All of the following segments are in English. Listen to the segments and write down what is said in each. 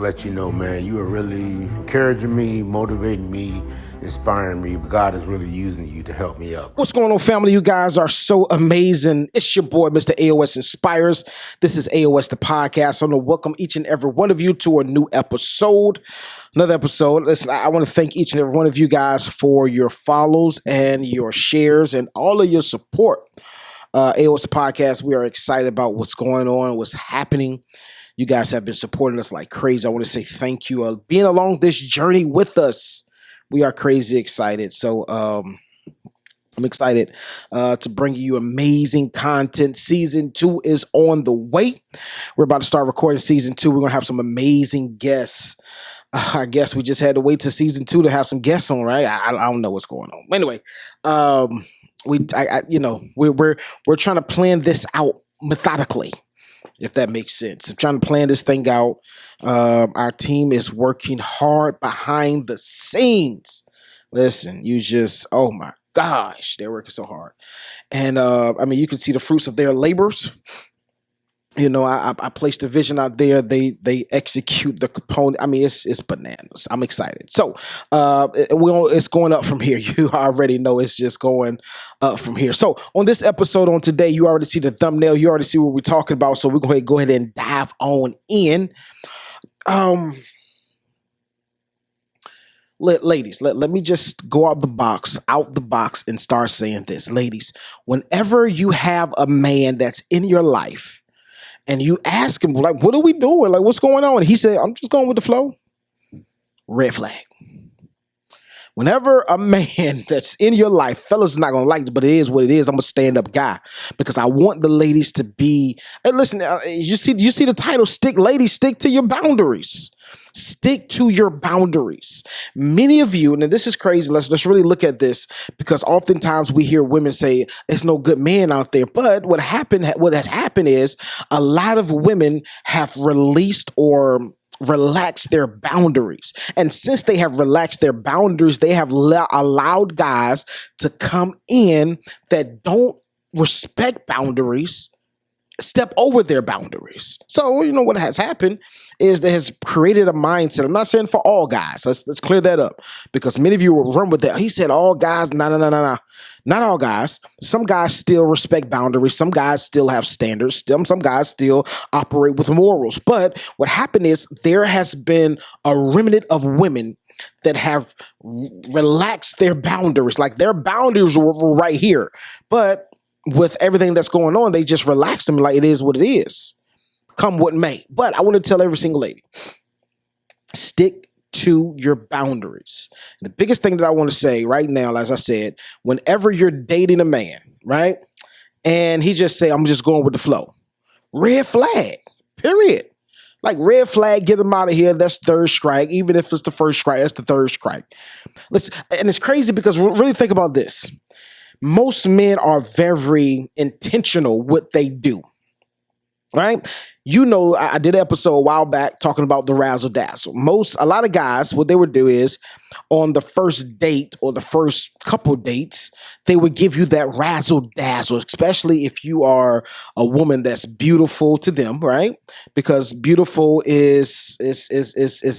Let you know, man, you are really encouraging me, motivating me, inspiring me. God is really using you to help me up. What's going on, family? You guys are so amazing. It's your boy, Mr. Aosinspires. This is Aosthepodcast. I want to welcome each and every one of you to a new episode. Another episode. Listen, I want to thank each and every one of you guys for your follows and your shares and all of your support. Aosthepodcast, we are excited about what's going on, what's happening. You guys have been supporting us like crazy. I want to say thank you. Being along this journey with us. We are crazy excited. So I'm excited to bring you amazing content. Season 2 is on the way. We're about to start recording season 2. We're going to have some amazing guests. I guess we just had to wait to season 2 to have some guests on, right? I don't know what's going on. Anyway, we're trying to plan this out methodically, if that makes sense. I'm trying to plan this thing out. Our team is working hard behind the scenes. Listen, oh my gosh, they're working so hard. And you can see the fruits of their labors. You know, I placed a vision out there. They execute the component. I mean, it's bananas. I'm excited. So it's going up from here. You already know it's just going up from here. So on this episode on today, you already see the thumbnail. You already see what we're talking about. So we're going to go ahead and dive on in. Ladies, let me just go out the box and start saying this. Ladies, whenever you have a man that's in your life, and you ask him, like, what are we doing? Like, what's going on? And he said, I'm just going with the flow. Red flag. Whenever a man that's in your life, fellas is not going to like this, but it is what it is. I'm a stand-up guy because I want the ladies to be, hey, listen, you see the title, ladies, stick to your boundaries. Stick to your boundaries. Many of you, and this is crazy, let's really look at this, because oftentimes we hear women say there's no good men out there. But what has happened is a lot of women have released or relaxed their boundaries. And since they have relaxed their boundaries, they have allowed guys to come in that don't respect boundaries, step over their boundaries. So, you know, what has happened is that has created a mindset. I'm not saying for all guys. Let's clear that up, because many of you will run with that. He said all guys. No. Not all guys. Some guys still respect boundaries. Some guys still have standards. Some guys still operate with morals. But what happened is there has been a remnant of women that have relaxed their boundaries. Like their boundaries were right here. But with everything that's going on, they just relax them like it is what it is. Come what may. But I want to tell every single lady, stick to your boundaries. The biggest thing that I want to say right now, as I said, whenever you're dating a man, right, and he just say, I'm just going with the flow, red flag, period. Like red flag, get him out of here. That's third strike. Even if it's the first strike, that's the third strike. And it's crazy because really think about this. Most men are very intentional what they do, right? You know, I did an episode a while back talking about the razzle dazzle. A lot of guys, what they would do is on the first date or the first couple dates, they would give you that razzle dazzle, especially if you are a woman that's beautiful to them, right? Because beautiful is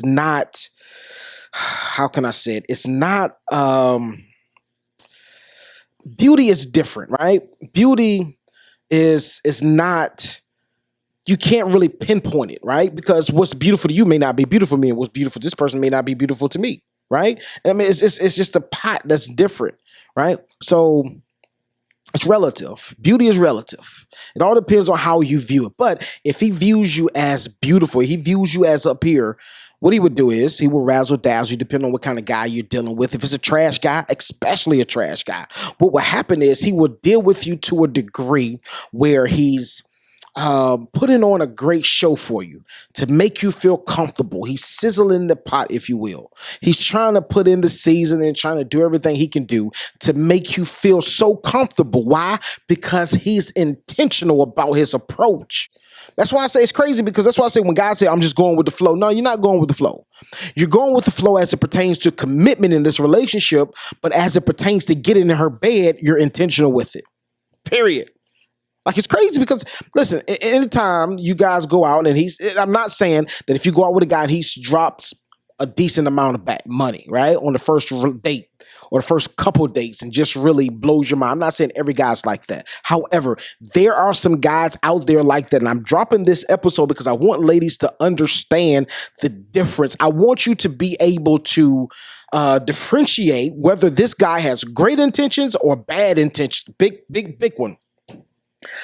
not, how can I say it? It's not, beauty is different, right? Beauty is not, you can't really pinpoint it, right? Because what's beautiful to you may not be beautiful to me, and what's beautiful to this person may not be beautiful to me, right? I mean, it's just a pot that's different, right? So it's relative. Beauty is relative. It all depends on how you view it. But if he views you as beautiful, he views you as up here, what he would do is he will razzle dazzle you depending on what kind of guy you're dealing with. If it's a trash guy, especially a trash guy, what will happen is he will deal with you to a degree where he's putting on a great show for you to make you feel comfortable. He's sizzling the pot, if you will. He's trying to put in the season and trying to do everything he can do to make you feel so comfortable. Why? Because he's intentional about his approach. That's why I say it's crazy, because that's why I say when guys say, I'm just going with the flow. No, you're not going with the flow. You're going with the flow as it pertains to commitment in this relationship, but as it pertains to getting in her bed, you're intentional with it. Period. Like it's crazy because listen, anytime you guys go out and I'm not saying that if you go out with a guy and he drops a decent amount of money, right, on the first date or the first couple dates and just really blows your mind. I'm not saying every guy's like that. However, there are some guys out there like that. And I'm dropping this episode because I want ladies to understand the difference. I want you to be able to differentiate whether this guy has great intentions or bad intentions. Big one.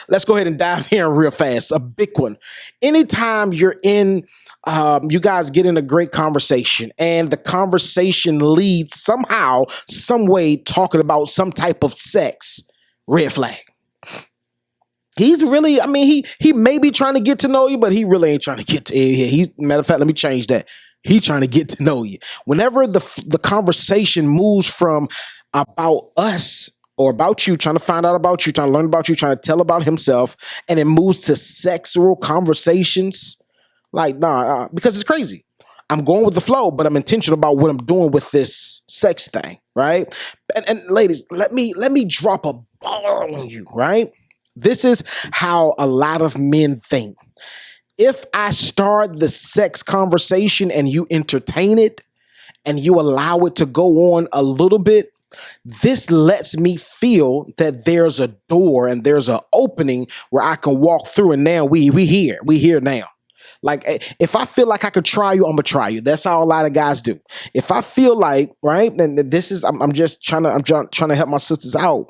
Let's go ahead and dive in real fast. A big one. Anytime you're in, you guys get in a great conversation and the conversation leads somehow, some way talking about some type of sex, red flag. He's really, he may be trying to get to know you, but he really ain't trying to get to you. Matter of fact, let me change that. He's trying to get to know you. Whenever the conversation moves from about us or about you, trying to find out about you, trying to learn about you, trying to tell about himself, and it moves to sexual conversations, because it's crazy. I'm going with the flow, but I'm intentional about what I'm doing with this sex thing, right? And ladies, let me drop a ball on you, right? This is how a lot of men think. If I start the sex conversation and you entertain it and you allow it to go on a little bit, this lets me feel that there's a door and there's an opening where I can walk through, and now we here now. Like if I feel like I could try you, I'm gonna try you. That's how a lot of guys do. If I feel like, right, then this is I'm trying to help my sisters out.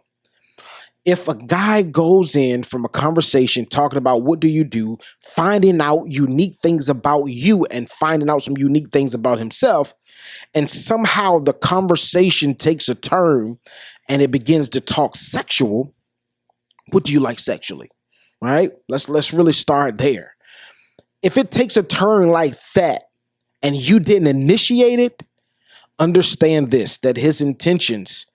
If a guy goes in from a conversation talking about what do you do, finding out unique things about you and finding out some unique things about himself, and somehow the conversation takes a turn and it begins to talk sexual, what do you like sexually? Right? Let's really start there. If it takes a turn like that and you didn't initiate it, understand this, that his intentions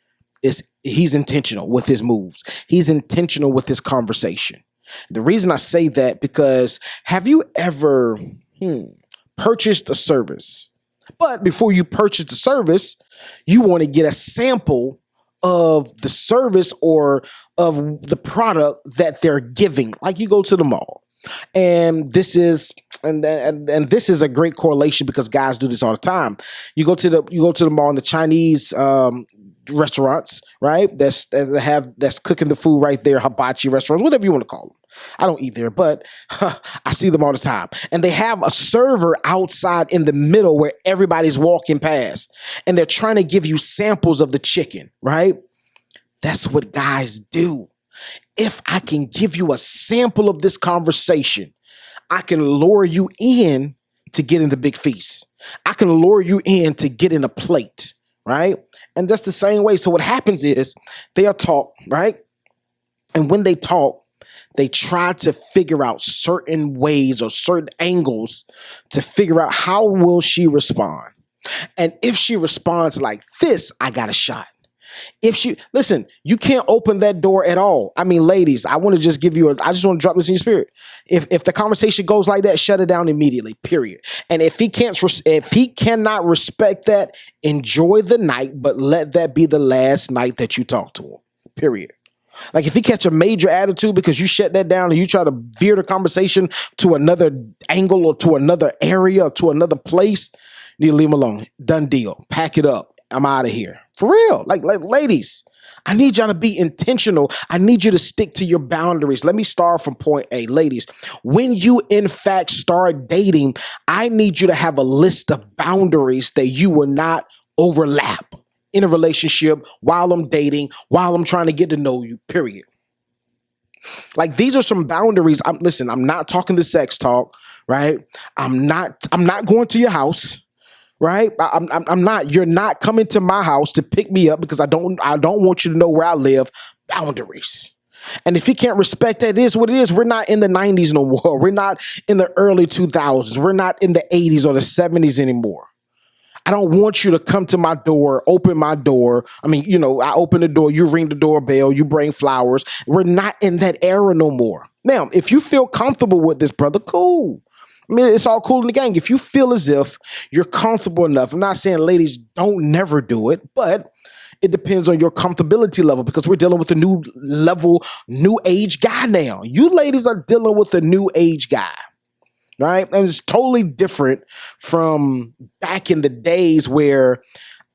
he's intentional with his moves. He's intentional with his conversation. The reason I say that because have you ever purchased a service? But before you purchase the service, you want to get a sample of the service or of the product that they're giving. Like you go to the mall. And this is this is a great correlation because guys do this all the time. You go to the mall and the Chinese restaurants, right? That's cooking the food right there, hibachi restaurants, whatever you want to call them. I don't eat there, but I see them all the time. And they have a server outside in the middle where everybody's walking past, and they're trying to give you samples of the chicken, right? That's what guys do. If I can give you a sample of this conversation, I can lure you in to get in the big feast. I can lure you in to get in a plate, right? And that's the same way. So what happens is they'll talk, right? And when they talk, they try to figure out certain ways or certain angles to figure out how will she respond. And if she responds like this, I got a shot. Listen, you can't open that door at all. I mean, ladies, I want to just I just want to drop this in your spirit. If the conversation goes like that, shut it down immediately, period. And if he cannot respect that, enjoy the night, but let that be the last night that you talk to him, period. Like if he catch a major attitude because you shut that down and you try to veer the conversation to another angle or to another area or to another place, you need to leave him alone. Done deal. Pack it up. I'm out of here. For real. Like ladies, I need y'all to be intentional. I need you to stick to your boundaries. Let me start from point A. Ladies, when you in fact start dating, I need you to have a list of boundaries that you will not overlap in a relationship while I'm dating, while I'm trying to get to know you, period. Like these are some boundaries. I'm not talking the sex talk, right? I'm not going to your house. Right? I'm not, you're not coming to my house to pick me up because I don't want you to know where I live. Boundaries. And if he can't respect that, it is what it is. We're not in the 90s no more. We're not in the early 2000s. We're not in the 80s or the 70s anymore. I don't want you to come to my door, open my door. I mean, I open the door, you ring the doorbell, you bring flowers. We're not in that era no more. Now, if you feel comfortable with this, brother, cool. I mean, it's all cool in the gang. If you feel as if you're comfortable enough, I'm not saying ladies don't never do it, but It depends on your comfortability level because we're dealing with a new level, new age guy now. You ladies are dealing with a new age guy, right? And it's totally different from back in the days where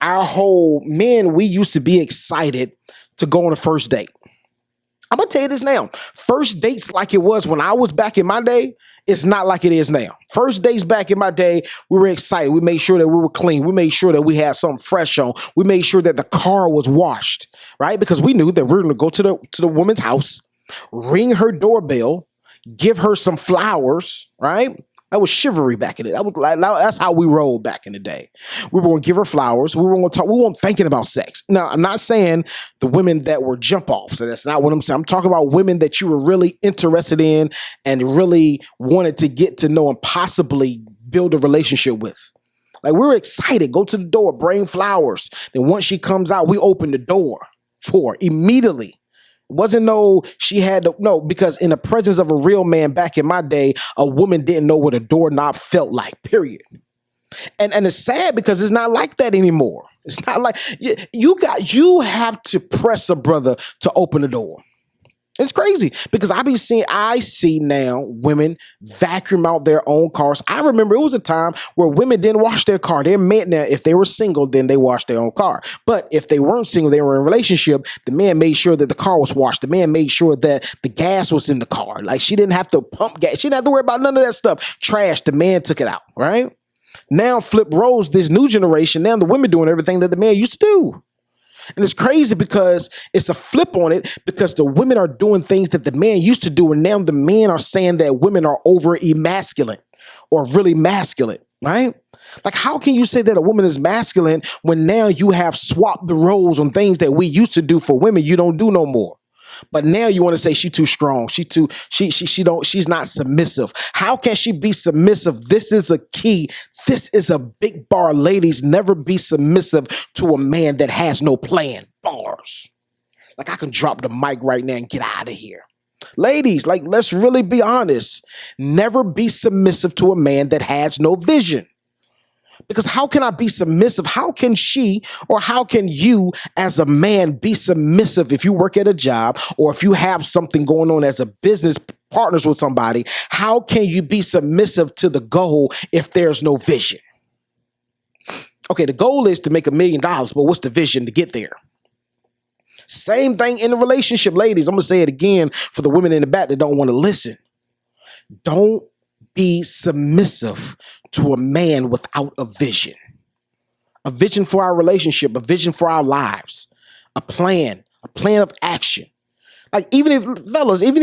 our whole men, we used to be excited to go on a first date. I'm going to tell you this now. First dates like it was when I was back in my day, it's not like it is now. First dates back in my day, we were excited. We made sure that we were clean. We made sure that we had something fresh on. We made sure that the car was washed, right? Because we knew that we were going to go to the woman's house, ring her doorbell, give her some flowers, right? That was chivalry back in it. That's how we rolled back in the day. We were going to give her flowers. We were going to talk. We weren't thinking about sex. Now, I'm not saying the women that were jump offs. So that's not what I'm saying. I'm talking about women that you were really interested in and really wanted to get to know and possibly build a relationship with. Like we were excited. Go to the door, bring flowers. Then once she comes out, we open the door for her immediately. Wasn't because in the presence of a real man back in my day, a woman didn't know what a doorknob felt like, period. And it's sad because it's not like that anymore. It's not like you have to press a brother to open the door. It's crazy because I see now women vacuum out their own cars. I remember it was a time where women didn't wash their car. They meant now if they were single, then they washed their own car. But if they weren't single, they were in a relationship, the man made sure that the car was washed. The man made sure that the gas was in the car. Like she didn't have to pump gas. She didn't have to worry about none of that stuff. Trash, the man took it out, right? Now flip roles, this new generation, now the women doing everything that the man used to do. And it's crazy because it's a flip on it because the women are doing things that the man used to do. And now the men are saying that women are over emasculate or really masculine, right? Like, how can you say that a woman is masculine when now you have swapped the roles on things that we used to do for women you don't do no more? But now you want to say she's too strong. She's not submissive. How can she be submissive? This is a key. This is a big bar. Ladies, never be submissive to a man that has no plan. Bars. Like I can drop the mic right now and get out of here. Ladies, like let's really be honest. Never be submissive to a man that has no vision. Because how can I be submissive? How can she or how can you as a man be submissive if you work at a job or if you have something going on as a business partners with somebody? How can you be submissive to the goal if there's no vision? Okay, the goal is to make $1 million, but what's the vision to get there? Same thing in a relationship, ladies. I'm going to say it again for the women in the back that don't want to listen. Don't be submissive to a man without a vision for our relationship, a vision for our lives, a plan of action. Like even if you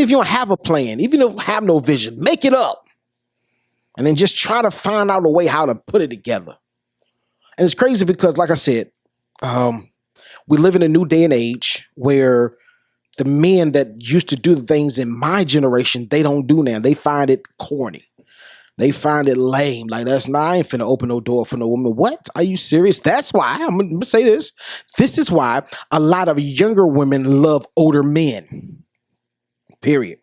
don't have a plan, even if you have no vision, make it up and then just try to find out a way how to put it together. And it's crazy because like I said, we live in a new day and age where the men that used to do the things in my generation, they don't do now. They find it corny. They find it lame. Like, I ain't finna open no door for no woman. What? Are you serious? That's why, I'm going to say this. This is why a lot of younger women love older men. Period.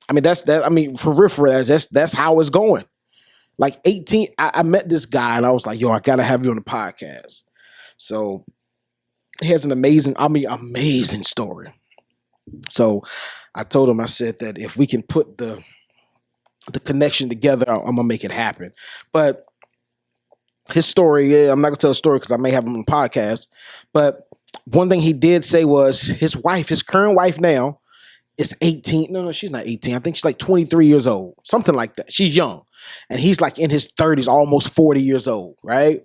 I mean, for real, that's how it's going. Like 18, I met this guy and I was like, yo, I got to have you on the podcast. So he has an amazing story. So I told him, I said that if we can put the connection together, I'm going to make it happen. But his story, I'm not going to tell a story because I may have him on the podcast. But one thing he did say was his current wife now is 18. No, she's not 18. I think she's like 23 years old, something like that. She's young. And he's like in his 30s, almost 40 years old, right?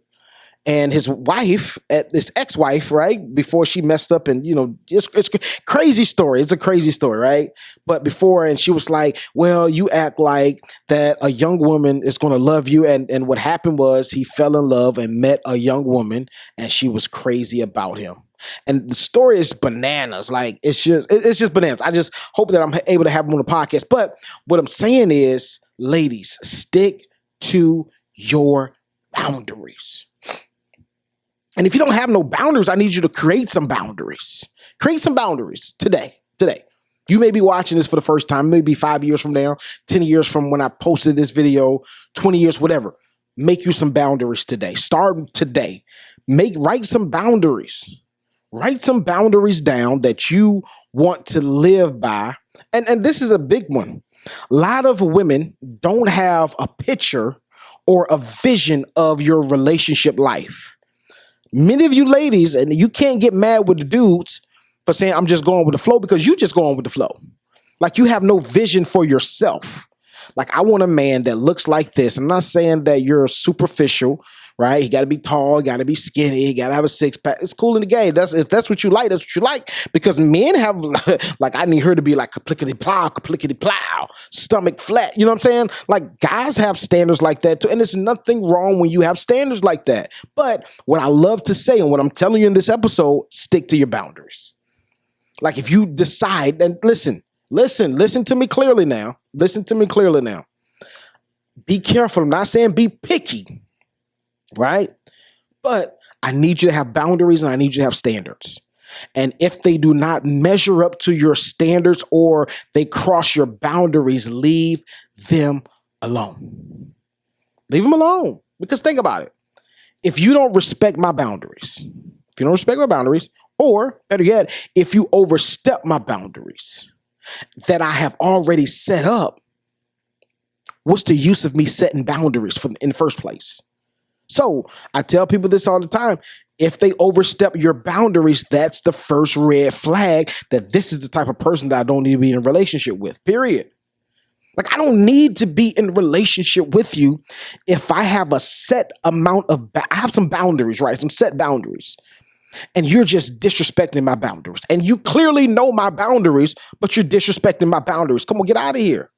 And his wife, his ex-wife, right, before she messed up and, it's a crazy story. It's a crazy story, right? But before, and she was like, well, you act like that a young woman is going to love you. And what happened was he fell in love and met a young woman and she was crazy about him. And the story is bananas. Like, it's just bananas. I just hope that I'm able to have him on the podcast. But what I'm saying is, ladies, stick to your boundaries. And if you don't have no boundaries, I need you to create some boundaries. Create some boundaries today. You may be watching this for the first time, maybe 5 years from now, 10 years from when I posted this video, 20 years, whatever. Make you some boundaries today. Start today. Write some boundaries. Write some boundaries down that you want to live by. And this is a big one. A lot of women don't have a picture or a vision of your relationship life. Many of you ladies, and you can't get mad with the dudes for saying, I'm just going with the flow, because you just going with the flow. Like, you have no vision for yourself. Like, I want a man that looks like this. I'm not saying that you're superficial, right? He got to be tall, got to be skinny, he got to have a six pack. It's cool in the game. If that's what you like, that's what you like. Because men have, like, I need her to be like kaplickety plow, stomach flat. You know what I'm saying? Like, guys have standards like that too. And there's nothing wrong when you have standards like that. But what I love to say, and what I'm telling you in this episode, stick to your boundaries. Like, if you decide, and listen to me clearly now. Listen to me clearly now. Be careful. I'm not saying be picky, right? But I need you to have boundaries, and I need you to have standards. And if they do not measure up to your standards or they cross your boundaries, leave them alone. Leave them alone. Because think about it. If you don't respect my boundaries, or better yet, if you overstep my boundaries that I have already set up, what's the use of me setting boundaries in the first place? So I tell people this all the time. If they overstep your boundaries, that's the first red flag that this is the type of person that I don't need to be in a relationship with, period. Like, I don't need to be in a relationship with you if I have a set amount of, I have some boundaries, right? Some set boundaries. And you're just disrespecting my boundaries. And you clearly know my boundaries, but you're disrespecting my boundaries. Come on, get out of here.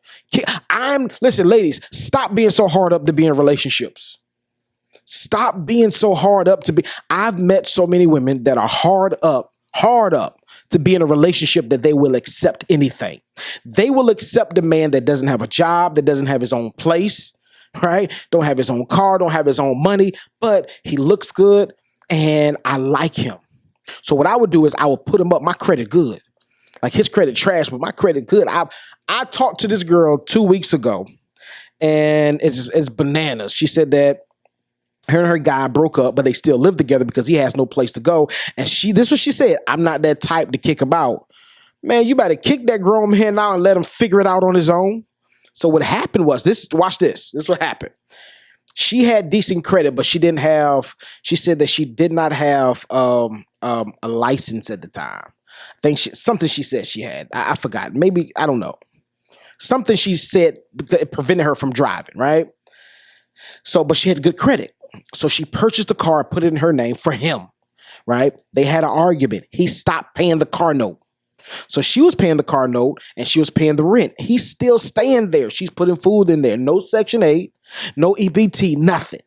Listen, ladies, stop being so hard up to be in relationships. Stop being so hard up to be. I've met so many women that are hard up to be in a relationship that they will accept anything. They will accept a man that doesn't have a job, that doesn't have his own place, right? Don't have his own car, don't have his own money, but he looks good. And I like him. So what I would do is I would put him up. My credit good. Like, his credit trash, but my credit good. I talked to this girl 2 weeks ago, and it's bananas. She said that her and her guy broke up, but they still live together because he has no place to go. And this is what she said. I'm not that type to kick him out. Man, you better kick that grown man out and let him figure it out on his own. So what happened was watch this. This is what happened. She had decent credit, but she said that she did not have a license at the time. I think something she said she had. I forgot. Maybe, I don't know. Something she said it prevented her from driving, right? So, but she had good credit. So she purchased a car, put it in her name for him, right? They had an argument. He stopped paying the car note. So she was paying the car note and she was paying the rent. He's still staying there. She's putting food in there. No Section 8, no EBT, nothing.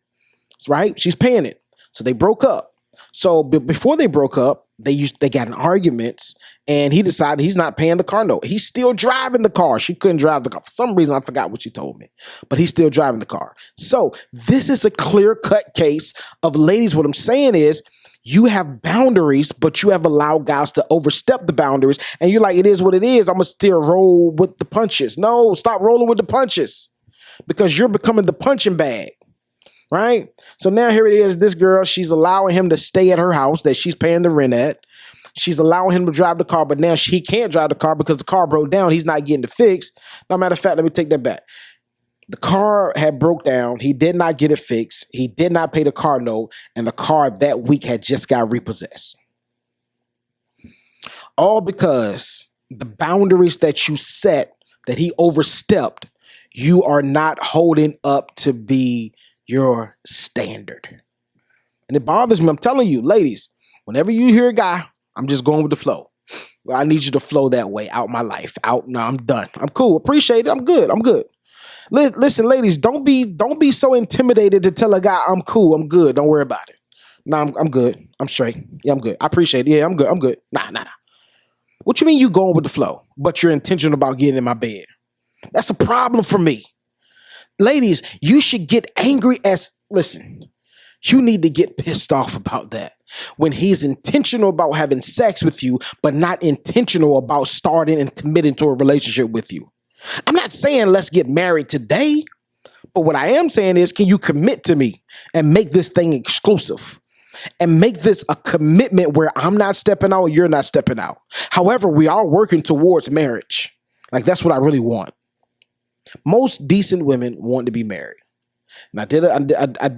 Right? She's paying it. So they broke up. So before they broke up, they got in arguments, and he decided he's not paying the car note. He's still driving the car. She couldn't drive the car. For some reason, I forgot what she told me, but he's still driving the car. So this is a clear-cut case of, ladies, what I'm saying is, you have boundaries, but you have allowed guys to overstep the boundaries. And you're like, it is what it is. I'm going to still roll with the punches. No, stop rolling with the punches, because you're becoming the punching bag, right? So now here it is. This girl, she's allowing him to stay at her house that she's paying the rent at. She's allowing him to drive the car, but now he can't drive the car because the car broke down. He's not getting it fixed. No, matter of fact, let me take that back. The car had broke down. He did not get it fixed. He did not pay the car note. And the car that week had just got repossessed. All because the boundaries that you set, that he overstepped, you are not holding up to be your standard. And it bothers me. I'm telling you, ladies, whenever you hear a guy, I'm just going with the flow. Well, I need you to flow that way out my life. No, I'm done. I'm cool. Appreciate it. I'm good. Listen, ladies, don't be so intimidated to tell a guy I'm cool, I'm good. Don't worry about it. No, I'm good. I'm straight. Yeah, I'm good. I appreciate it. Yeah, I'm good. Nah. What you mean you going with the flow, but you're intentional about getting in my bed? That's a problem for me. Ladies, you should get angry listen, you need to get pissed off about that. When he's intentional about having sex with you, but not intentional about starting and committing to a relationship with you. I'm not saying let's get married today, but what I am saying is, can you commit to me and make this thing exclusive? and make this a commitment where I'm not stepping out, you're not stepping out. However, we are working towards marriage. Like, that's what I really want. Most decent women want to be married. And I did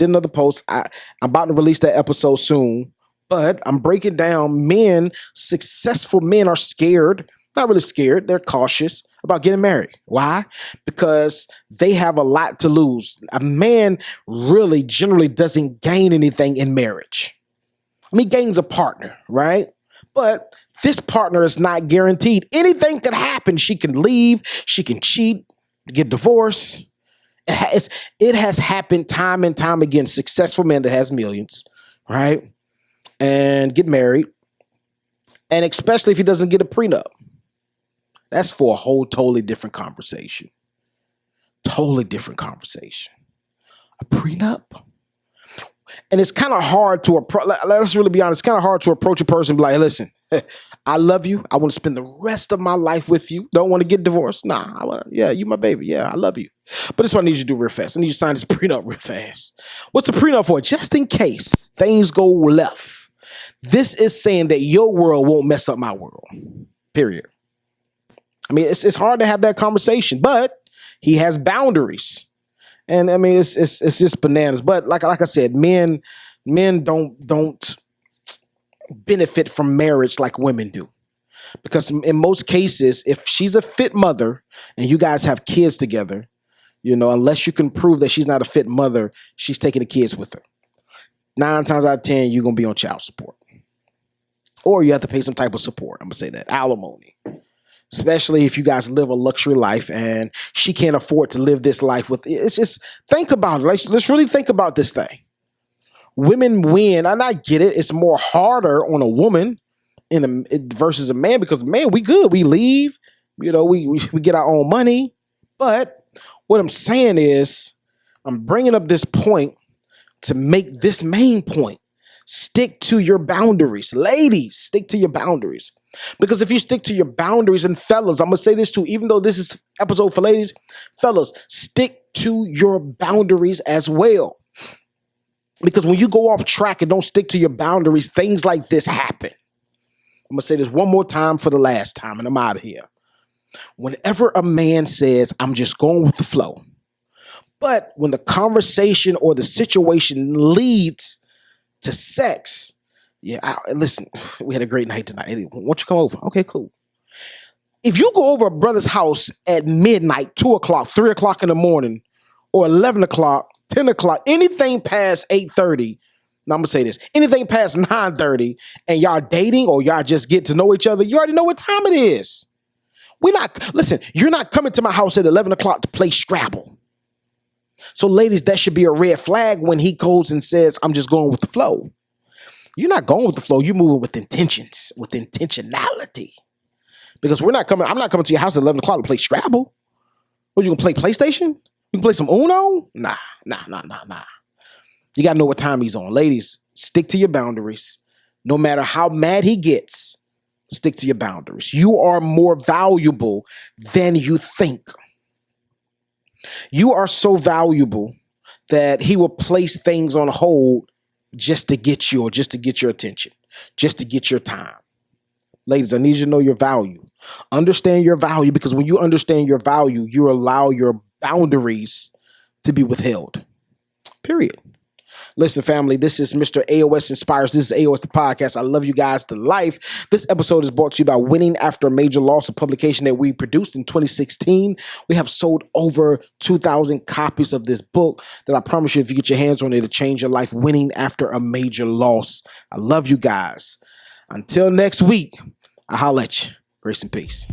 another post. I'm about to release that episode soon, but I'm breaking down successful men are scared, not really scared, they're cautious about getting married. Why? Because they have a lot to lose. A man really generally doesn't gain anything in marriage. I mean, he gains a partner, right? But this partner is not guaranteed. Anything could happen. She can leave, she can cheat, get divorced. It has happened time and time again. Successful men that has millions, right? And get married. And especially if he doesn't get a prenup. That's for a whole totally different conversation. Totally different conversation. A prenup? And it's kind of hard to approach. Let's really be honest. It's kind of hard to approach a person and be like, listen, I love you. I want to spend the rest of my life with you. Don't want to get divorced. Nah, you my baby. Yeah, I love you. But this is what I need you to do real fast. I need you to sign this prenup real fast. What's the prenup for? Just in case things go left. This is saying that your world won't mess up my world. Period. I mean, it's hard to have that conversation, but he has boundaries. And I mean, it's just bananas. But like I said, men don't benefit from marriage like women do. Because in most cases, if she's a fit mother and you guys have kids together, unless you can prove that she's not a fit mother, she's taking the kids with her. 9 times out of 10, you're going to be on child support. Or you have to pay some type of support. I'm going to say that. Alimony. Especially if you guys live a luxury life and she can't afford to live this life with. It's just, think about it. Let's really think about this thing. Women win, and I get it. It's more harder on a woman versus a man, because man, we good. We leave. We get our own money. But what I'm saying is, I'm bringing up this point to make this main point. Stick to your boundaries. Ladies, stick to your boundaries. Because if you stick to your boundaries, and fellas, I'm going to say this too, even though this is episode for ladies, fellas, stick to your boundaries as well. Because when you go off track and don't stick to your boundaries, things like this happen. I'm going to say this one more time for the last time, and I'm out of here. Whenever a man says, I'm just going with the flow, but when the conversation or the situation leads to sex, listen, we had a great night tonight. Why don't you come over? Okay, cool. If you go over a brother's house at midnight, 2 o'clock, 3 o'clock in the morning, or 11 o'clock, 10 o'clock, anything past 8:30, now I'm going to say this, anything past 9:30, and y'all dating or y'all just get to know each other, you already know what time it is. You're not coming to my house at 11 o'clock to play Scrabble. So ladies, that should be a red flag when he goes and says, I'm just going with the flow. You're not going with the flow. You're moving with intentions, with intentionality. Because I'm not coming to your house at 11 o'clock to play Scrabble. What, you going to play PlayStation? You can play some Uno? Nah. You got to know what time he's on. Ladies, stick to your boundaries. No matter how mad he gets, stick to your boundaries. You are more valuable than you think. You are so valuable that he will place things on hold just to get you, or just to get your attention, just to get your time. Ladies, I need you to know your value. Understand your value, because when you understand your value, you allow your boundaries to be withheld. Period. Listen, family, this is Mr. Aosinspires. This is Aosthepodcast. I love you guys to life. This episode is brought to you by Winning After a Major Loss, a publication that we produced in 2016. We have sold over 2,000 copies of this book that I promise you, if you get your hands on it, it'll change your life. Winning After a Major Loss. I love you guys. Until next week, I'll holler at you. Grace and peace.